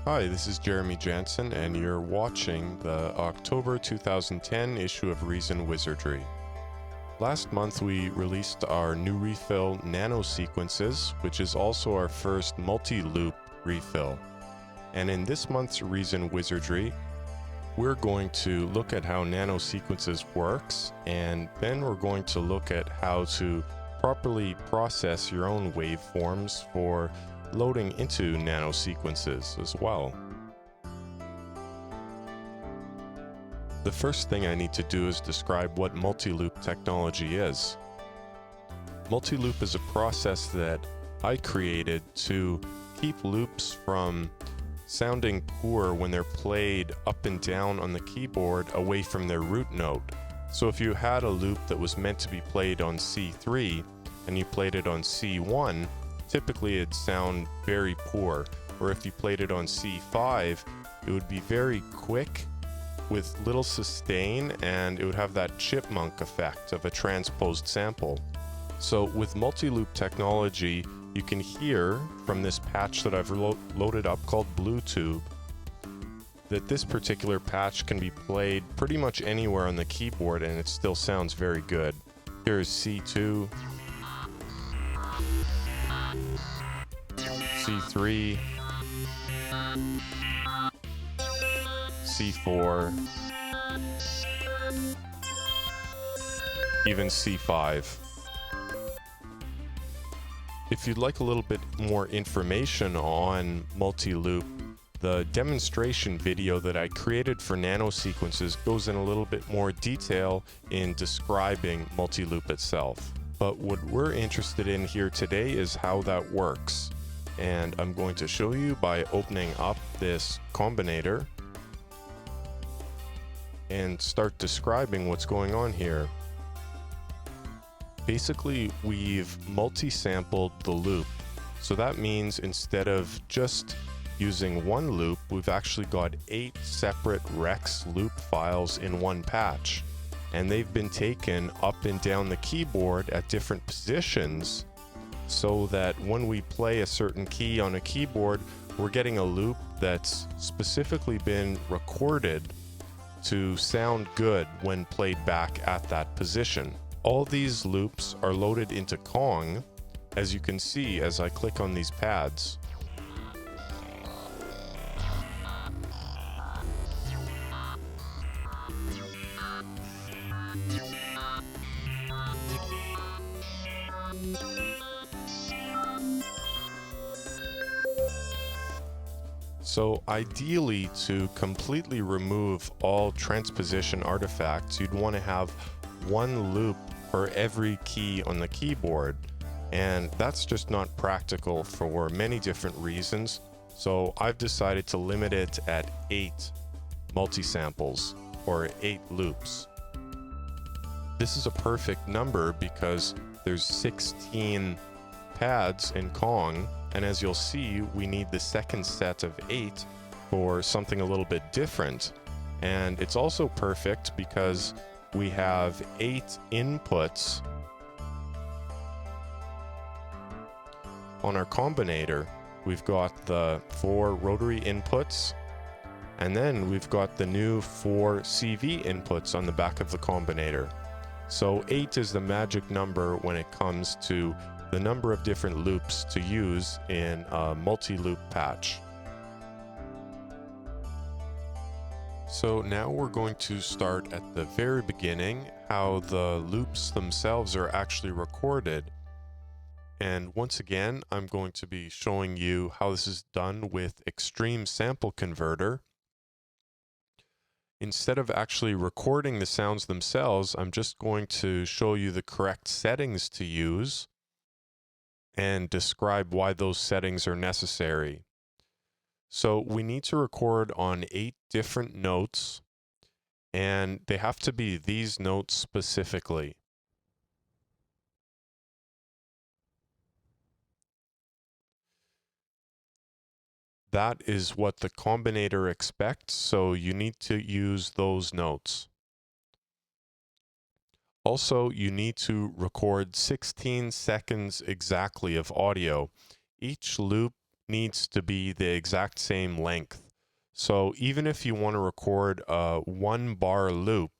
Hi, this is Jeremy Jansen, and you're watching the October 2010 issue of Reason Wizardry. Last month we released our new refill Nano Sequences, which is also our first MultiLoop refill. And in this month's Reason Wizardry, we're going to look at how Nano Sequences works, and then we're going to look at how to properly process your own waveforms for loading into Nano Sequences as well. The first thing I need to do is describe what MultiLoop technology is. MultiLoop is a process that I created to keep loops from sounding poor when they're played up and down on the keyboard away from their root note. So if you had a loop that was meant to be played on C3 and you played it on C1, typically it'd sound very poor. Or if you played it on C5, it would be very quick with little sustain, and it would have that chipmunk effect of a transposed sample. So with MultiLoop technology, you can hear from this patch that I've loaded up called Bluetooth that this particular patch can be played pretty much anywhere on the keyboard and it still sounds very good. Here's C2, C3, C4, even C5. If you'd like a little bit more information on MultiLoop, the demonstration video that I created for Nano Sequences goes in a little bit more detail in describing MultiLoop itself. But what we're interested in here today is how that works. And I'm going to show you by opening up this Combinator and start describing what's going on here. Basically, we've multi-sampled the loop. So that means instead of just using one loop, we've actually got 8 separate Rex loop files in one patch. And they've been taken up and down the keyboard at different positions so that when we play a certain key on a keyboard, we're getting a loop that's specifically been recorded to sound good when played back at that position. All these loops are loaded into Kong, as you can see as I click on these pads. So ideally, to completely remove all transposition artifacts, you'd want to have one loop for every key on the keyboard. And that's just not practical for many different reasons. So I've decided to limit it at 8 multi-samples, or 8 loops. This is a perfect number because there's 16 pads in Kong, and as you'll see, we need the second set of 8 for something a little bit different. And it's also perfect because we have 8 inputs on our Combinator. We've got the 4 rotary inputs, and then we've got the new 4 CV inputs on the back of the Combinator. So 8 is the magic number when it comes to the number of different loops to use in a multi-loop patch. So now we're going to start at the very beginning, how the loops themselves are actually recorded. And once again, I'm going to be showing you how this is done with Extreme Sample Converter. Instead of actually recording the sounds themselves, I'm just going to show you the correct settings to use and describe why those settings are necessary. So we need to record on 8 different notes, and they have to be these notes specifically. That is what the Combinator expects, so you need to use those notes. Also, you need to record 16 seconds exactly of audio. Each loop needs to be the exact same length. So even if you want to record a 1-bar loop,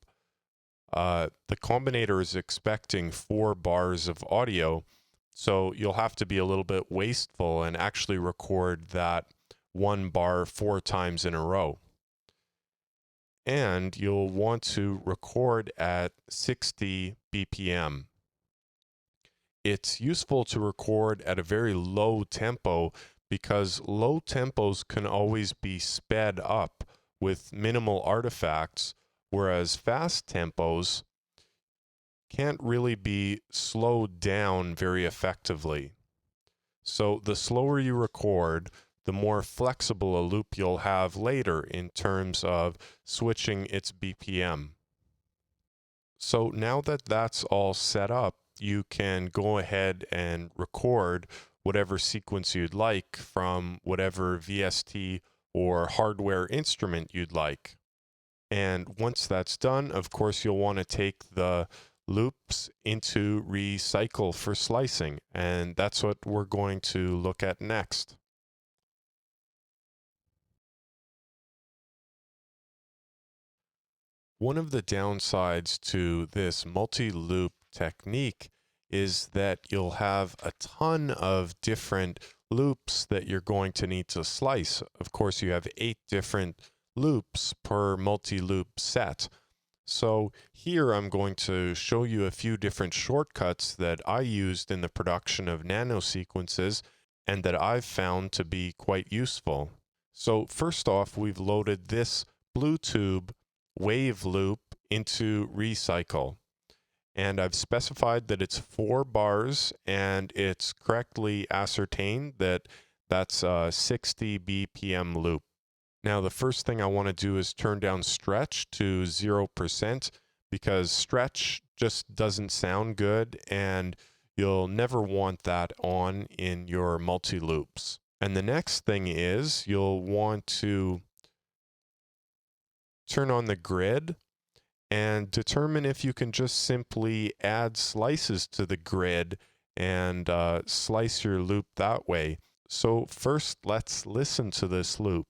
the Combinator is expecting 4 bars of audio, so you'll have to be a little bit wasteful and actually record that 1 bar 4 times in a row. And you'll want to record at 60 BPM. It's useful to record at a very low tempo because low tempos can always be sped up with minimal artifacts, whereas fast tempos can't really be slowed down very effectively. So the slower you record, the more flexible a loop you'll have later in terms of switching its BPM. So now that that's all set up, you can go ahead and record whatever sequence you'd like from whatever VST or hardware instrument you'd like. And once that's done, of course, you'll want to take the loops into recycle for slicing, and that's what we're going to look at next. One of the downsides to this multi-loop technique is that you'll have a ton of different loops that you're going to need to slice. Of course, you have 8 different loops per multi-loop set. So here I'm going to show you a few different shortcuts that I used in the production of nanosequences and that I've found to be quite useful. So first off, we've loaded this Bluetooth wave loop into recycle. And I've specified that it's 4 bars and it's correctly ascertained that that's a 60 BPM loop. Now, the first thing I want to do is turn down stretch to 0% because stretch just doesn't sound good and you'll never want that on in your multi-loops. And the next thing is you'll want to turn on the grid and determine if you can just simply add slices to the grid and slice your loop that way. So first, let's listen to this loop.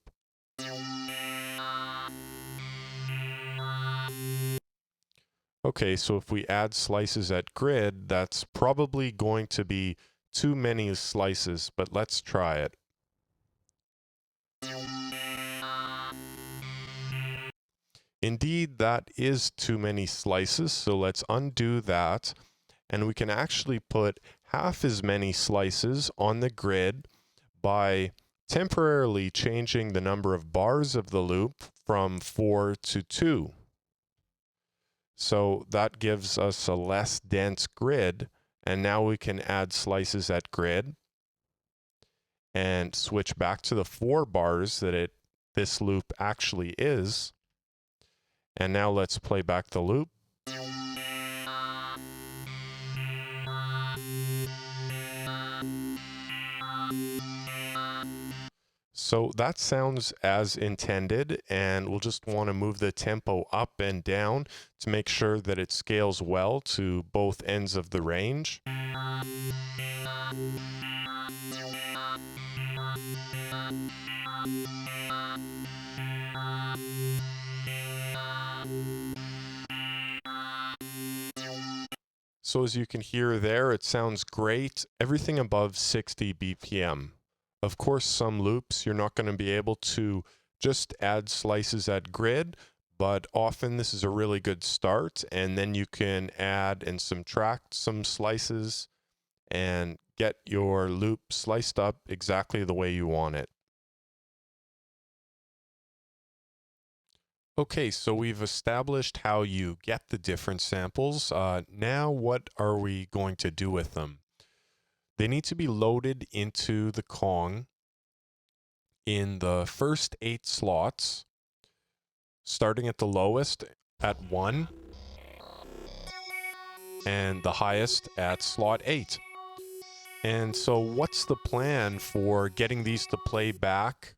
Okay, so if we add slices at grid, that's probably going to be too many slices, but let's try it. Indeed, that is too many slices, so let's undo that. And we can actually put half as many slices on the grid by temporarily changing the number of bars of the loop from 4 to 2. So that gives us a less dense grid, and now we can add slices at grid and switch back to the 4 bars that this loop actually is. And now let's play back the loop. So that sounds as intended, and we'll just want to move the tempo up and down to make sure that it scales well to both ends of the range. So as you can hear there, it sounds great. Everything above 60 BPM. Of course, some loops you're not going to be able to just add slices at grid, but often this is a really good start, and then you can add and subtract some slices and get your loop sliced up exactly the way you want it. Okay, so we've established how you get the different samples. Now what are we going to do with them? They need to be loaded into the Kong in the first 8 slots, starting at the lowest at 1 and the highest at slot 8. And so what's the plan for getting these to play back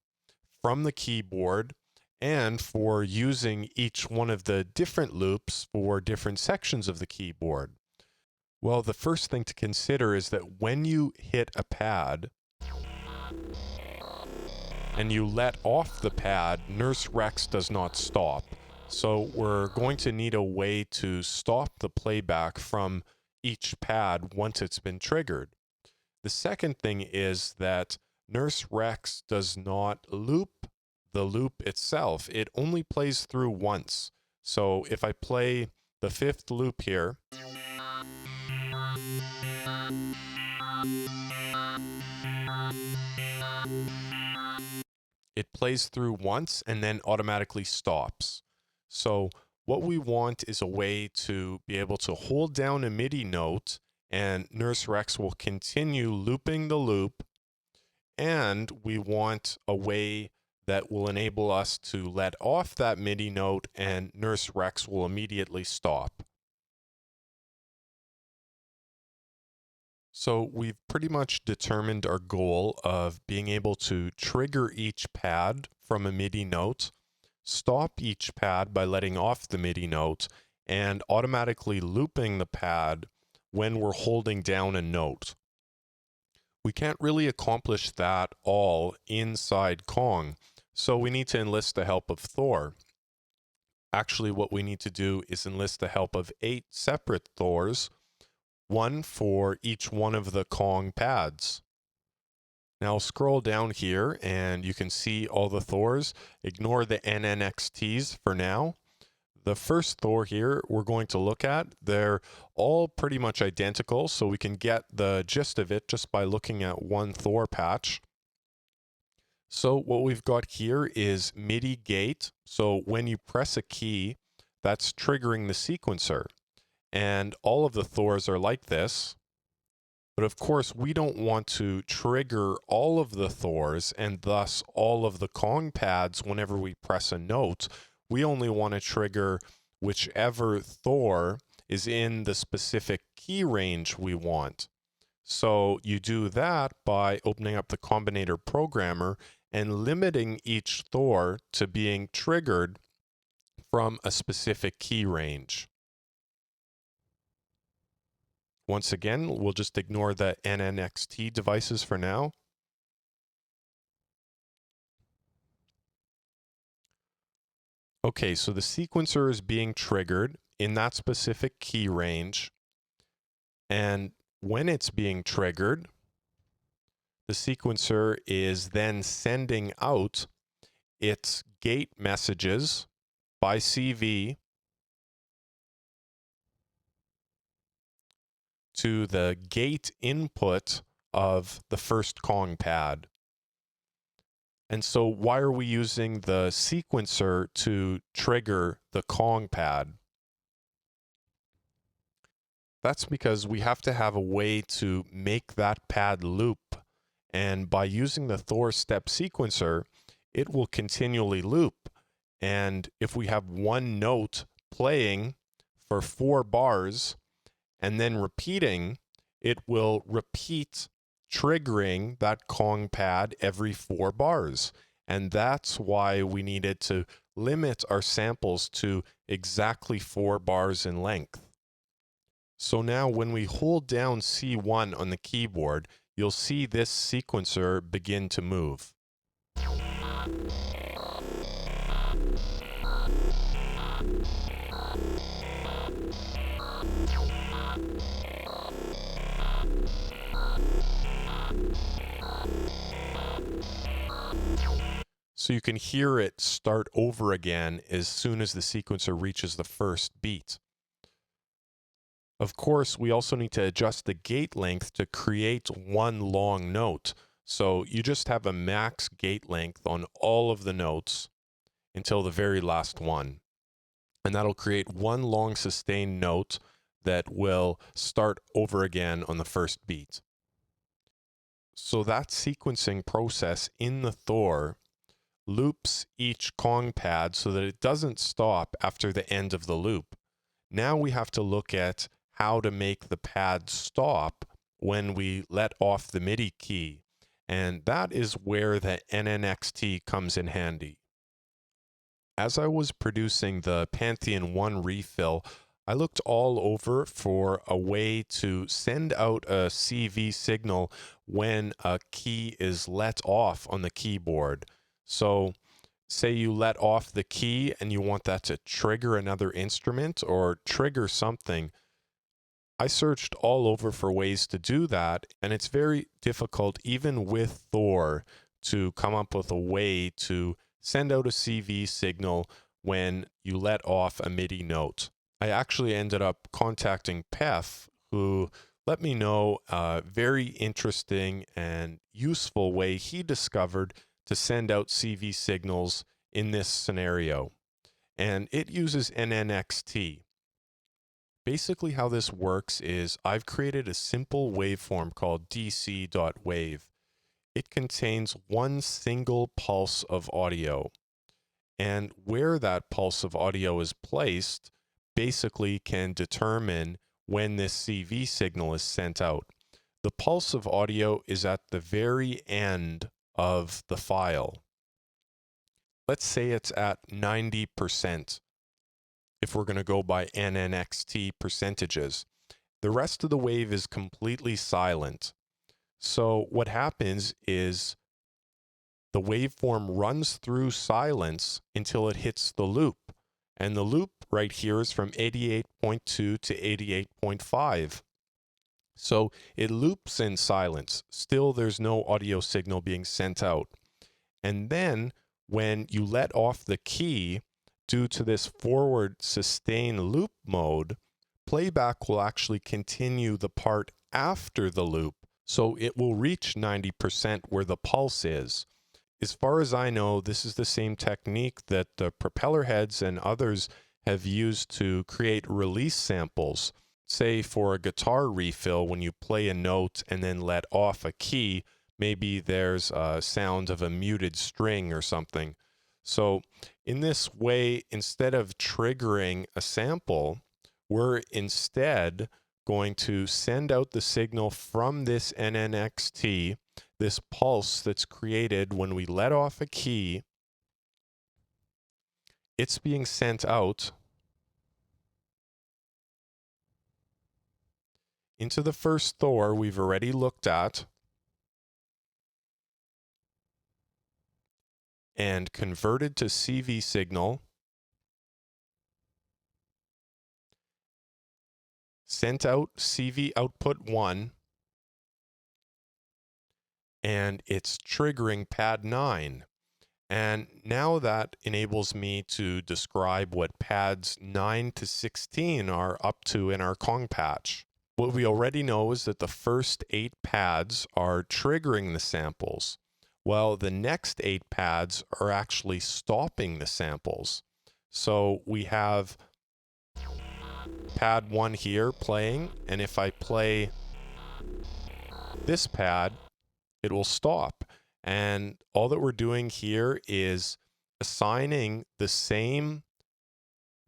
from the keyboard and for using each one of the different loops for different sections of the keyboard? Well, the first thing to consider is that when you hit a pad, and you let off the pad, Nurse Rex does not stop. So we're going to need a way to stop the playback from each pad once it's been triggered. The second thing is that Nurse Rex does not loop the loop itself. It only plays through once. So if I play the fifth loop here, it plays through once and then automatically stops. So what we want is a way to be able to hold down a MIDI note and Nurse Rex will continue looping the loop, and we want a way that will enable us to let off that MIDI note and Nurse Rex will immediately stop. So we've pretty much determined our goal of being able to trigger each pad from a MIDI note, stop each pad by letting off the MIDI note, and automatically looping the pad when we're holding down a note. We can't really accomplish that all inside Kong, so we need to enlist the help of Thor. Actually, what we need to do is enlist the help of 8 separate Thors, one for each one of the Kong pads. Now I'll scroll down here and you can see all the Thors. Ignore the NNXTs for now. The first Thor here we're going to look at, they're all pretty much identical, so we can get the gist of it just by looking at one Thor patch. So what we've got here is MIDI gate. So when you press a key, that's triggering the sequencer. And all of the Thors are like this. But of course, we don't want to trigger all of the Thors and thus all of the Kong pads whenever we press a note. We only want to trigger whichever Thor is in the specific key range we want. So you do that by opening up the Combinator programmer and limiting each Thor to being triggered from a specific key range. Once again, we'll just ignore the NNXT devices for now. Okay, so the sequencer is being triggered in that specific key range. And when it's being triggered, the sequencer is then sending out its gate messages by CV to the gate input of the first Kong pad. And so why are we using the sequencer to trigger the Kong pad? That's because we have to have a way to make that pad loop. And by using the Thor step sequencer, it will continually loop. And if we have one note playing for 4 bars and then repeating, it will repeat triggering that Kong pad every 4 bars. And that's why we needed to limit our samples to exactly 4 bars in length. So now when we hold down C1 on the keyboard, you'll see this sequencer begin to move. So you can hear it start over again as soon as the sequencer reaches the first beat. Of course, we also need to adjust the gate length to create one long note. So you just have a max gate length on all of the notes until the very last one. And that'll create one long sustained note that will start over again on the first beat. So that sequencing process in the Thor loops each Kong pad so that it doesn't stop after the end of the loop. Now we have to look at how to make the pad stop when we let off the MIDI key. And that is where the NNXT comes in handy. As I was producing the Pantheon 1 refill, I looked all over for a way to send out a CV signal when a key is let off on the keyboard. So say you let off the key and you want that to trigger another instrument or trigger something. I searched all over for ways to do that, and it's very difficult, even with Thor, to come up with a way to send out a CV signal when you let off a MIDI note. I actually ended up contacting Pef, who let me know a very interesting and useful way he discovered to send out CV signals in this scenario. And it uses NNXT. Basically how this works is I've created a simple waveform called dc.wave. It contains one single pulse of audio. And where that pulse of audio is placed basically can determine when this CV signal is sent out. The pulse of audio is at the very end of the file. Let's say it's at 90%, if we're going to go by NNXT percentages. The rest of the wave is completely silent. So what happens is the waveform runs through silence until it hits the loop. And the loop right here is from 88.2 to 88.5. So it loops in silence. Still, there's no audio signal being sent out. And then when you let off the key, due to this forward sustain loop mode, playback will actually continue the part after the loop. So it will reach 90% where the pulse is. As far as I know, this is the same technique that the propeller heads and others have used to create release samples. Say for a guitar refill, when you play a note and then let off a key, maybe there's a sound of a muted string or something. So in this way, instead of triggering a sample, we're instead going to send out the signal from this NNXT, this pulse that's created when we let off a key. It's being sent out into the first Thor we've already looked at and converted to CV signal, sent out CV output 1, and it's triggering pad 9. And now that enables me to describe what pads 9 to 16 are up to in our Kong patch. What we already know is that the first 8 pads are triggering the samples, while the next 8 pads are actually stopping the samples. So we have pad 1 here playing, and if I play this pad, it will stop. And all that we're doing here is assigning the same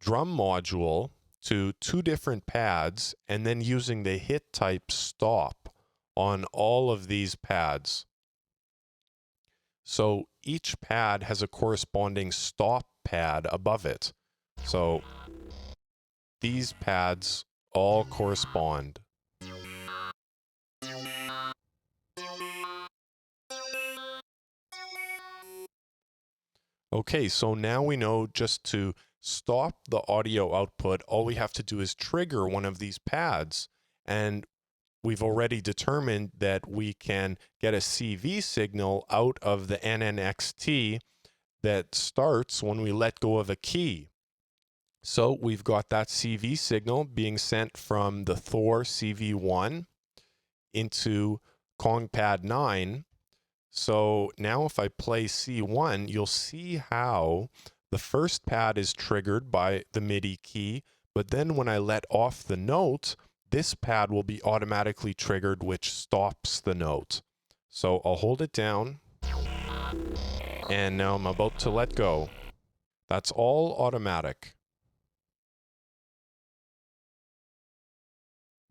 drum module to 2 different pads and then using the hit type stop on all of these pads. So each pad has a corresponding stop pad above it. So these pads all correspond. Okay, so now we know just to stop the audio output, all we have to do is trigger one of these pads. And we've already determined that we can get a CV signal out of the NNXT that starts when we let go of a key. So we've got that CV signal being sent from the Thor CV1 into Kong pad 9. So now if I play C1, you'll see how the first pad is triggered by the MIDI key, but then when I let off the note, this pad will be automatically triggered, which stops the note. So I'll hold it down, and now I'm about to let go. That's all automatic.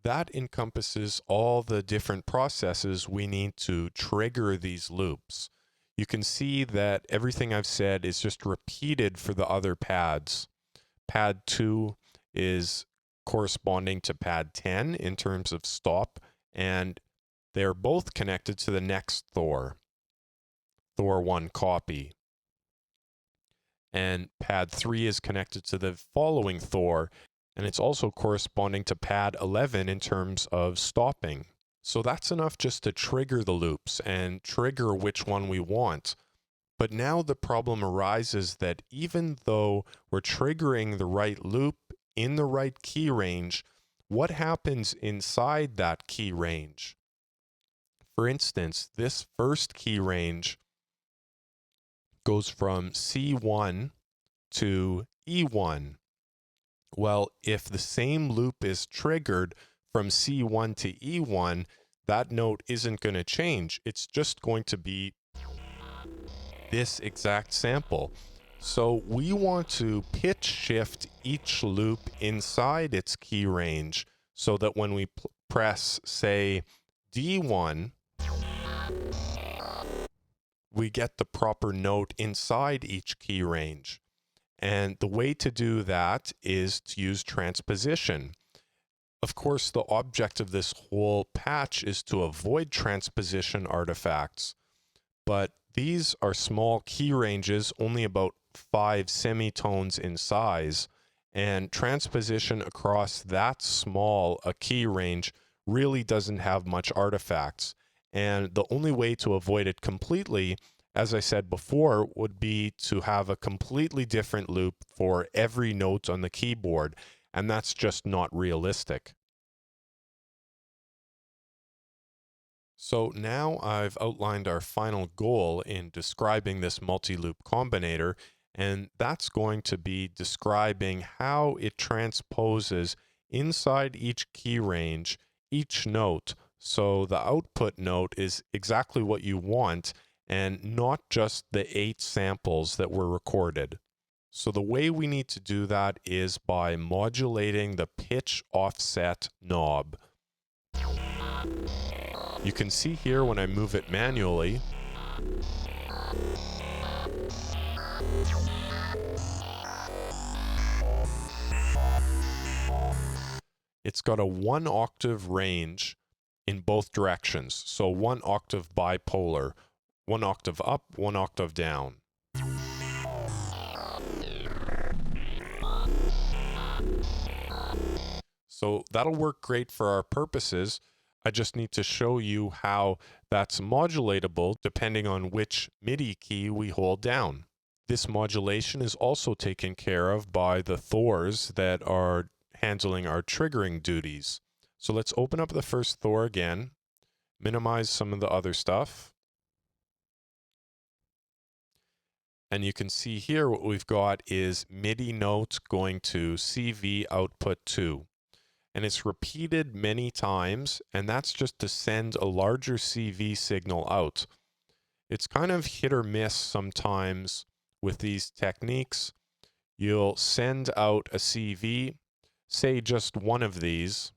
That encompasses all the different processes we need to trigger these loops. You can see that everything I've said is just repeated for the other pads. Pad 2 is corresponding to pad 10 in terms of stop, and they're both connected to the next Thor, Thor 1 copy. and pad 3 is connected to the following Thor, and it's also corresponding to pad 11 in terms of stopping. So that's enough just to trigger the loops and trigger which one we want. But now the problem arises that even though we're triggering the right loop in the right key range, what happens inside that key range? For instance, this first key range goes from C1 to E1. Well, if the same loop is triggered from C1 to E1, that note isn't going to change. It's just going to be this exact sample. So we want to pitch shift each loop inside its key range so that when we press, say, D1, we get the proper note inside each key range. And the way to do that is to use transposition. Of course, the object of this whole patch is to avoid transposition artifacts, but these are small key ranges, only about 5 semitones in size, and transposition across that small a key range really doesn't have much artifacts. And the only way to avoid it completely, as I said before, would be to have a completely different loop for every note on the keyboard, and that's just not realistic. So now I've outlined our final goal in describing this multi-loop combinator, and that's going to be describing how it transposes inside each key range each note, so the output note is exactly what you want and not just the 8 samples that were recorded. So the way we need to do that is by modulating the pitch offset knob. You can see here when I move it manually, it's got a 1 octave range in both directions. So 1 octave bipolar, 1 octave up, 1 octave down. So that'll work great for our purposes. I just need to show you how that's modulatable depending on which MIDI key we hold down. This modulation is also taken care of by the Thors that are handling our triggering duties. So let's open up the first Thor again, minimize some of the other stuff. And you can see here what we've got is MIDI note going to CV output 2. And it's repeated many times, and that's just to send a larger CV signal out. It's kind of hit or miss sometimes with these techniques. You'll send out a CV, say just one of these,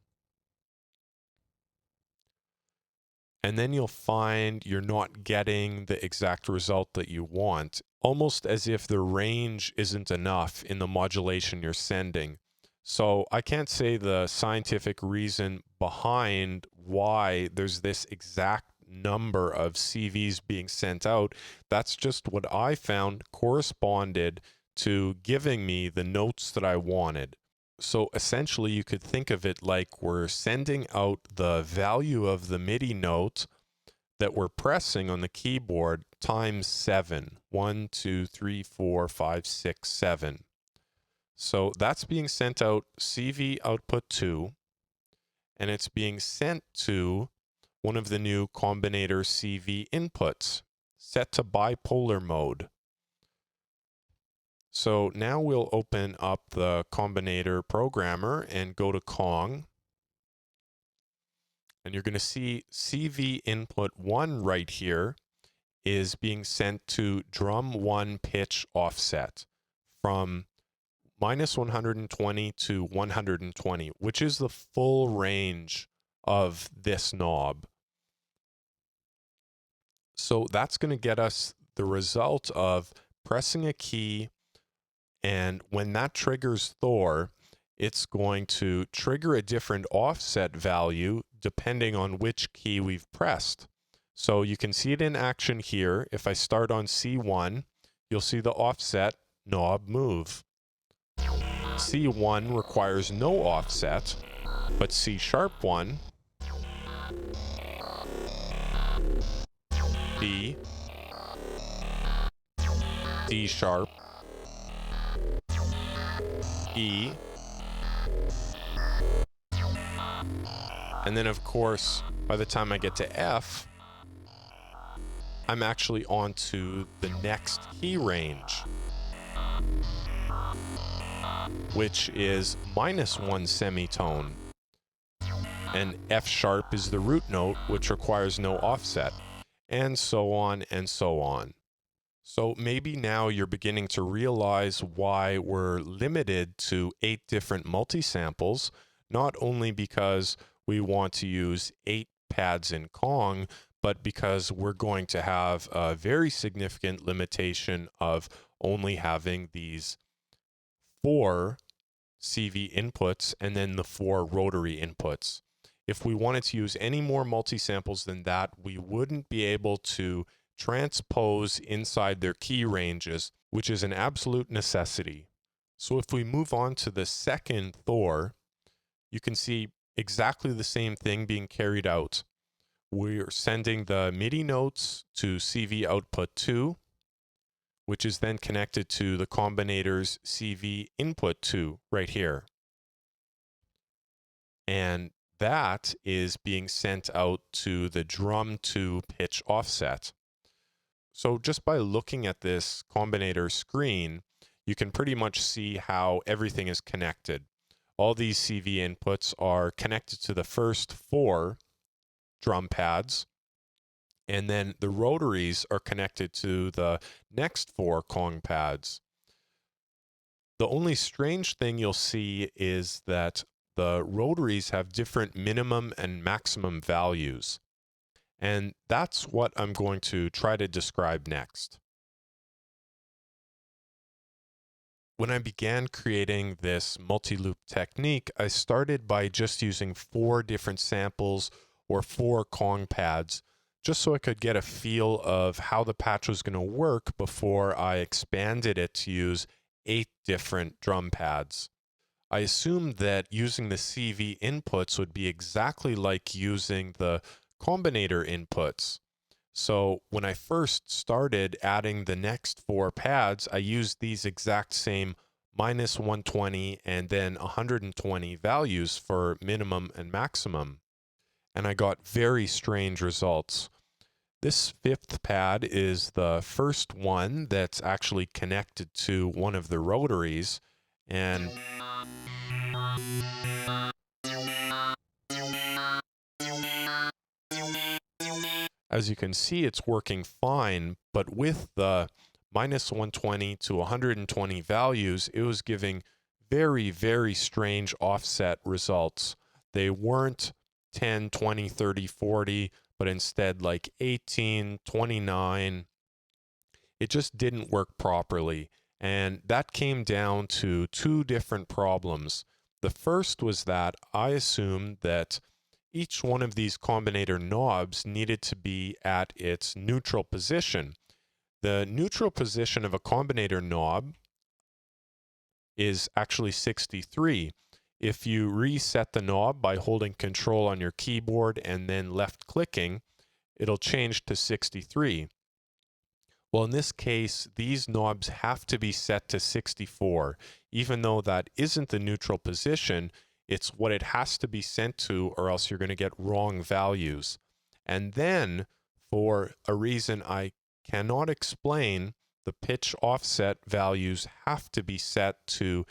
and then you'll find you're not getting the exact result that you want, almost as if the range isn't enough in the modulation you're sending. So I can't say the scientific reason behind why there's this exact number of CVs being sent out. That's just what I found corresponded to giving me the notes that I wanted. So essentially you could think of it like we're sending out the value of the MIDI note that we're pressing on the keyboard times 7. 1, 2, 3, 4, 5, 6, 7. So that's being sent out CV output 2, and it's being sent to one of the new Combinator CV inputs, set to bipolar mode. So now we'll open up the Combinator programmer and go to Kong. And you're going to see CV input 1 right here is being sent to drum 1 pitch offset from minus 120 to 120, which is the full range of this knob. So that's going to get us the result of pressing a key, and when that triggers Thor, it's going to trigger a different offset value depending on which key we've pressed. So you can see it in action here. If I start on C1, you'll see the offset knob move. C1 requires no offset, but C#1, B, D sharp, E, and then of course, by the time I get to F, I'm actually on to the next key range, which is -1 semitone. And F sharp is the root note, which requires no offset, and so on and so on. So maybe now you're beginning to realize why we're limited to 8 different multi-samples, not only because we want to use 8 pads in Kong, but because we're going to have a very significant limitation of only having these 4 CV inputs and then the 4 rotary inputs. If we wanted to use any more multi-samples than that, we wouldn't be able to transpose inside their key ranges, which is an absolute necessity. So if we move on to the second Thor, you can see exactly the same thing being carried out. We're sending the MIDI notes to CV output 2, which is then connected to the Combinator's CV input 2 right here. And that is being sent out to the drum 2 pitch offset. So just by looking at this Combinator screen, you can pretty much see how everything is connected. All these CV inputs are connected to the first 4 drum pads, and then the rotaries are connected to the next 4 Kong pads. The only strange thing you'll see is that the rotaries have different minimum and maximum values. And that's what I'm going to try to describe next. When I began creating this multi-loop technique, I started by just using 4 different samples or 4 Kong pads, just so I could get a feel of how the patch was going to work before I expanded it to use 8 different drum pads. I assumed that using the CV inputs would be exactly like using the Combinator inputs. So when I first started adding the next 4 pads, I used these exact same -120 and then 120 values for minimum and maximum. And I got very strange results. This 5th pad is the first one that's actually connected to one of the rotaries, and as you can see, it's working fine, but with the -120 to 120 values, it was giving very, very strange offset results. They weren't 10, 20, 30, 40, but instead like 18, 29. It just didn't work properly. And that came down to 2 different problems. The first was that I assumed that each one of these Combinator knobs needed to be at its neutral position. The neutral position of a Combinator knob is actually 63. If you reset the knob by holding Control on your keyboard and then left clicking, it'll change to 63. Well, in this case, these knobs have to be set to 64. Even though that isn't the neutral position, it's what it has to be sent to, or else you're going to get wrong values. And then, for a reason I cannot explain, the pitch offset values have to be set to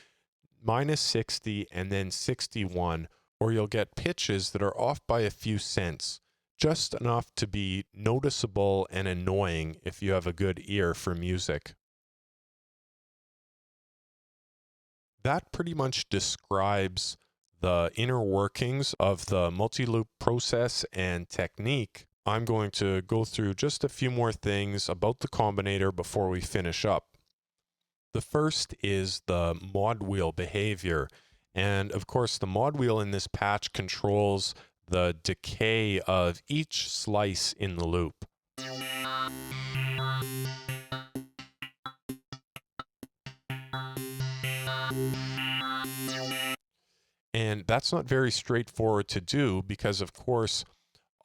-60 and then 61, or you'll get pitches that are off by a few cents, just enough to be noticeable and annoying if you have a good ear for music. That pretty much describes the inner workings of the multi-loop process and technique. I'm going to go through just a few more things about the Combinator before we finish up. The first is the mod wheel behavior. And of course, the mod wheel in this patch controls the decay of each slice in the loop. And that's not very straightforward to do because, of course,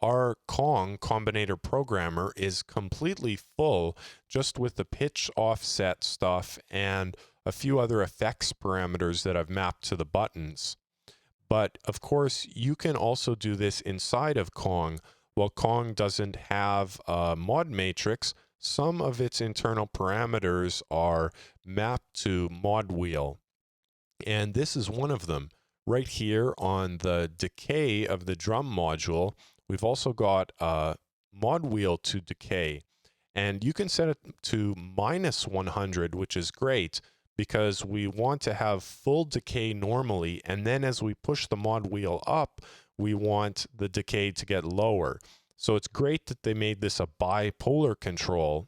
our Combinator programmer is completely full just with the pitch offset stuff and a few other effects parameters that I've mapped to the buttons. But of course, you can also do this inside of Kong. While Kong doesn't have a mod matrix, some of its internal parameters are mapped to mod wheel. And this is one of them. Right here on the decay of the drum module, we've also got a mod wheel to decay. And you can set it to -100, which is great because we want to have full decay normally. And then as we push the mod wheel up, we want the decay to get lower. So it's great that they made this a bipolar control.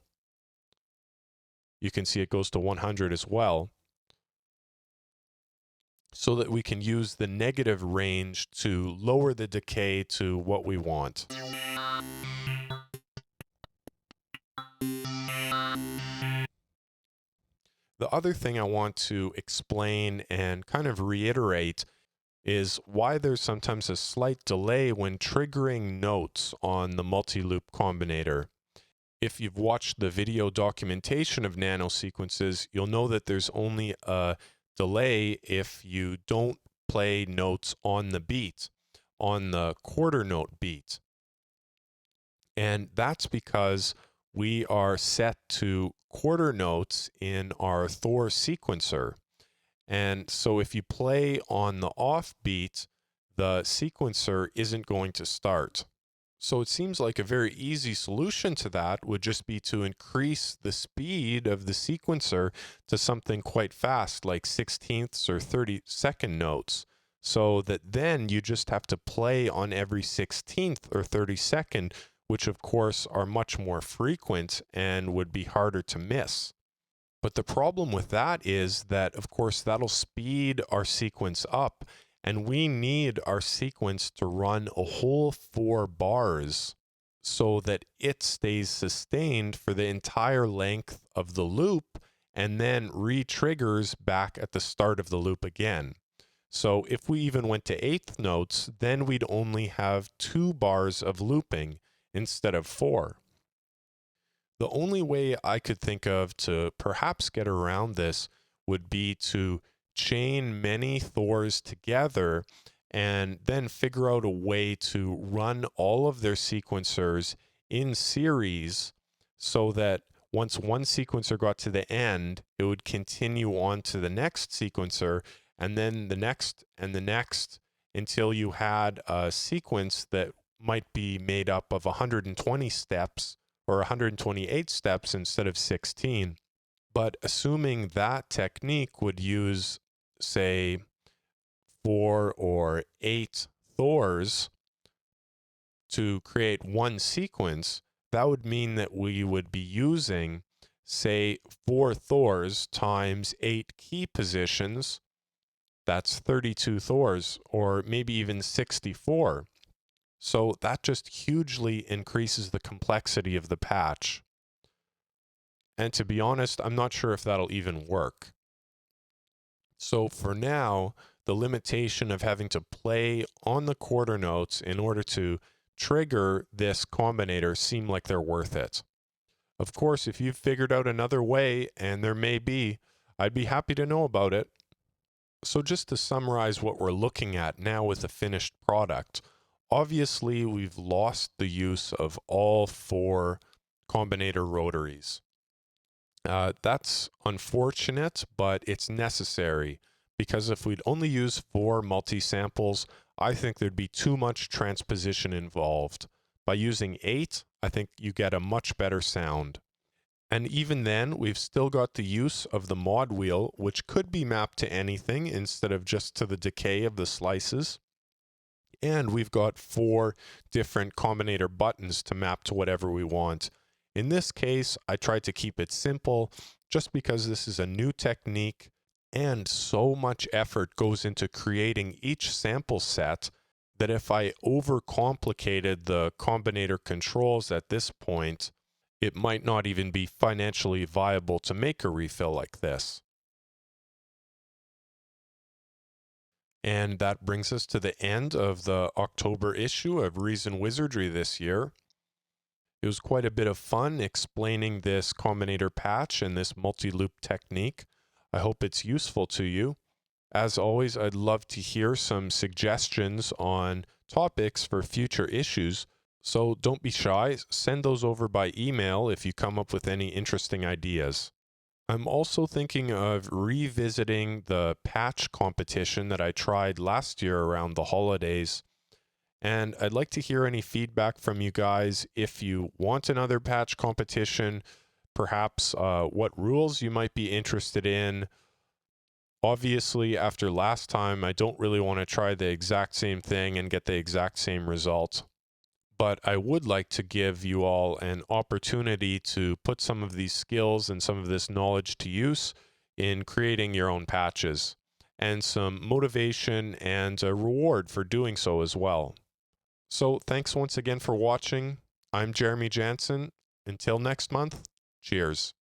You can see it goes to 100 as well, so that we can use the negative range to lower the decay to what we want. The other thing I want to explain and kind of reiterate is why there's sometimes a slight delay when triggering notes on the MultiLoop Combinator. If you've watched the video documentation of nanosequences, you'll know that there's only a delay if you don't play notes on the beat, on the quarter note beat. And that's because we are set to quarter notes in our Thor sequencer. And so if you play on the off beat, the sequencer isn't going to start. So it seems like a very easy solution to that would just be to increase the speed of the sequencer to something quite fast, like 16ths or 32nd notes, so that then you just have to play on every 16th or 32nd, which of course are much more frequent and would be harder to miss. But the problem with that is that, of course, that'll speed our sequence up, and we need our sequence to run a whole 4 bars so that it stays sustained for the entire length of the loop and then re-triggers back at the start of the loop again. So if we even went to 8th notes, then we'd only have 2 bars of looping instead of 4. The only way I could think of to perhaps get around this would be to chain many Thors together and then figure out a way to run all of their sequencers in series so that once one sequencer got to the end, it would continue on to the next sequencer and then the next and the next until you had a sequence that might be made up of 120 steps or 128 steps instead of 16. But assuming that technique would use, say, 4 or 8 Thors to create one sequence, that would mean that we would be using, say, 4 Thors times 8 key positions. That's 32 Thors, or maybe even 64. So that just hugely increases the complexity of the patch. And to be honest, I'm not sure if that'll even work. So for now, the limitation of having to play on the quarter notes in order to trigger this combinator seem like they're worth it. Of course, if you've figured out another way, and there may be, I'd be happy to know about it. So just to summarize what we're looking at now with the finished product, obviously we've lost the use of all 4 combinator rotaries. That's unfortunate, but it's necessary, because if we'd only use 4 multi-samples, I think there'd be too much transposition involved. By using 8, I think you get a much better sound. And even then, we've still got the use of the mod wheel, which could be mapped to anything instead of just to the decay of the slices. And we've got 4 different combinator buttons to map to whatever we want. In this case, I tried to keep it simple just because this is a new technique and so much effort goes into creating each sample set that if I overcomplicated the combinator controls at this point, it might not even be financially viable to make a refill like this. And that brings us to the end of the October issue of Reason Wizardry this year. It was quite a bit of fun explaining this Combinator patch and this multi-loop technique. I hope it's useful to you. As always, I'd love to hear some suggestions on topics for future issues, so don't be shy. Send those over by email if you come up with any interesting ideas. I'm also thinking of revisiting the patch competition that I tried last year around the holidays. And I'd like to hear any feedback from you guys if you want another patch competition, perhaps what rules you might be interested in. Obviously, after last time, I don't really want to try the exact same thing and get the exact same result. But I would like to give you all an opportunity to put some of these skills and some of this knowledge to use in creating your own patches, and some motivation and a reward for doing so as well. So thanks once again for watching. I'm Jeremy Jansen. Until next month, cheers.